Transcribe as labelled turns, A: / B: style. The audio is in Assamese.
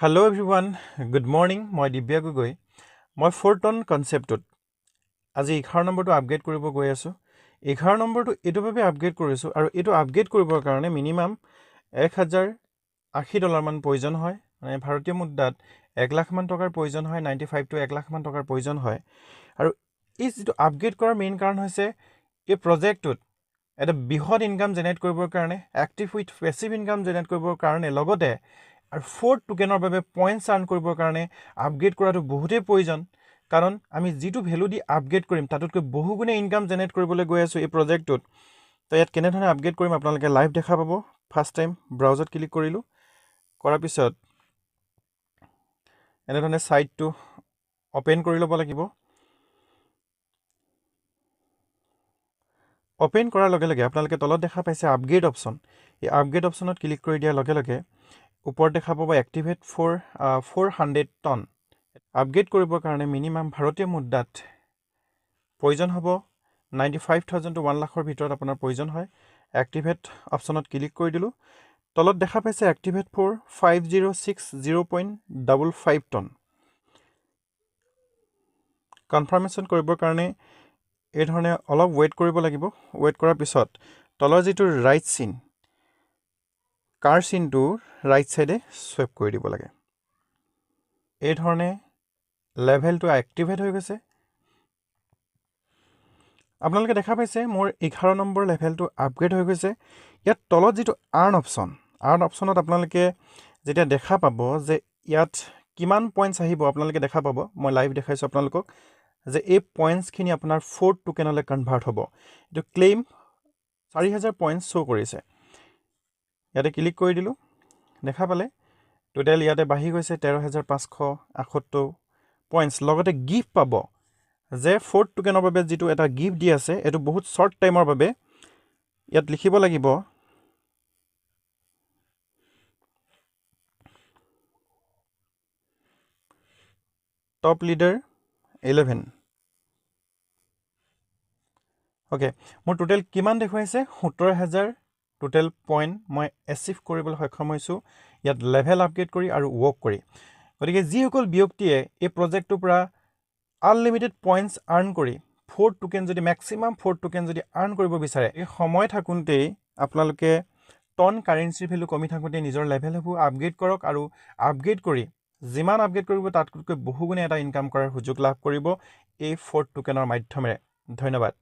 A: Hello everyone, good morning. মই দিব্যা গগৈ। মই 4 টন কনসেপ্টত আজি 11 নম্বৰটো আপগ্ৰেড কৰিব গৈ আছো। 11 নম্বৰটো এটোভাবে আপগ্ৰেড কৰিছো আৰু এটো আপগ্ৰেড কৰিবৰ কাৰণে মিনিমাম $1080 মান প্ৰয়োজন হয়। মানে ভাৰতীয় মুদ্ৰাত 1 লাখ মান টকাৰ প্ৰয়োজন হয়, 95 to 1 লাখ মান টকাৰ প্ৰয়োজন হয়। আৰু এই যেটো আপগ্ৰেড কৰাৰ মেইন কাৰণ হৈছে এই প্ৰজেক্টত এটা বৃহৎ ইনকাম জেনাৰেট কৰিবৰ কাৰণে, active with passive income generate কৰিবৰ কাৰণে লগতে আৰু 4 টোকেনৰ বাবে পইণ্টছ আৰ্ন কৰিবৰ কাৰণে আপগ্ৰেড কৰাটো বহুতেই প্ৰয়োজন। কাৰণ আমি যেটো ভ্যালু দি আপগ্ৰেড কৰিম তাতকৈ বহুগুণে ইনকাম জেনাৰেট কৰিবলৈ গৈ আছো এই প্ৰজেক্টত। তো ইয়াত কেনেধৰণে আপগ্ৰেড কৰিম আপোনালোকে লাইভ দেখা পাব। ফাৰ্স্ট টাইম ব্ৰাউজাৰত ক্লিক কৰিলো, কৰাৰ পিছত এনেধৰণে সাইটটো ওপেন কৰি ল'ব লাগিব। ওপেন কৰাৰ লগে লগে আপোনালোকে তলত দেখা পাইছে আপগ্ৰেড অপচন। এই আপগ্ৰেড অপচনত ক্লিক কৰি দিয়াৰ লগে লগে ওপৰত দেখা পাব এক্টিভেট 400 টন। আপগ্ৰেড কৰিবৰ কাৰণে মিনিমাম ভাৰতীয় মুদ্ৰাত প্ৰয়োজন হ'ব 95,000 to 1 লাখৰ ভিতৰত আপোনাৰ প্ৰয়োজন হয়। এক্টিভেট অপচনত ক্লিক কৰি দিলো, তলত দেখা পাইছে এক্টিভেট 5060.55 টন। কনফাৰ্মেশন কৰিবৰ কাৰণে এই ধৰণে অলপ ওয়েট কৰিব লাগিব। ওয়েট কৰাৰ পিছত তলৰ যেটো ৰাইট চিন কাৰ চিনটো ৰাইট সাইডে সোয়াইপ কৰি দিব লাগে। এই ধৰণে লেভেলটো এক্টিভেট হৈ গৈছে। আপোনালোকে দেখা পাইছে মোৰ 11 নম্বৰ লেভেলটো আপগ্ৰেড হৈ গৈছে। ইয়াত তলত যেটো আৰ্ন অপচনত আপোনালোকে যেতিয়া দেখা পাব যে ইয়াত কিমান পইণ্টছ আহিব আপোনালোকে দেখা পাব। মই লাইভ দেখাইছো আপোনালোকক যে এই পইণ্টছ খিনি আপোনাৰ 4 টোকেনলৈ কনভাৰ্ট হ'ব। এটো ক্লেইম 4000 পইণ্টছ শো কৰিছে। ইয়াতে ক্লিক কৰি দিলো, দেখা পালে টোটাল ইয়াতে বাঢ়ি গৈছে 13,578 পইণ্টছ। লগতে গিফট পাব যে 4 টোকেনৰ বাবে যেটো এটা গিফট দি আছে এটো বহুত শৰ্ট টাইমৰ বাবে। ইয়াত লিখিব লাগিব টপ লিডাৰ 11। ওকে, মোৰ টোটাল কিমান দেখুৱাইছে 17,000 টোটাল পইণ্ট মই এচিভ কৰিবলৈ সক্ষম হৈছো ইয়াত লেভেল আপগ্ৰেড কৰি আৰু ৱৰ্ক কৰি। গতিকে যিসকল ব্যক্তিয়ে এই প্ৰজেক্টৰ পৰা আনলিমিটেড পইণ্টছ আৰ্ন কৰি 4 টোকেন যদি ম্যাক্সিমাম 4 টোকেন যদি আৰ্ন কৰিব বিচাৰে, এই সময় থাকুনতেই আপোনালোকে টন কাৰেন্সি ভ্যালু কমি থাকুনতে নিজৰ লেভেল হ'ব আপগ্ৰেড কৰক আৰু আপগ্ৰেড কৰি যিমান আপগ্ৰেড কৰিব তাতকৈ বহুগুণে এটা ইনকাম কৰাৰ সুযোগ লাভ কৰিব এই 4 টোকেনৰ মাধ্যমেৰে। ধন্যবাদ।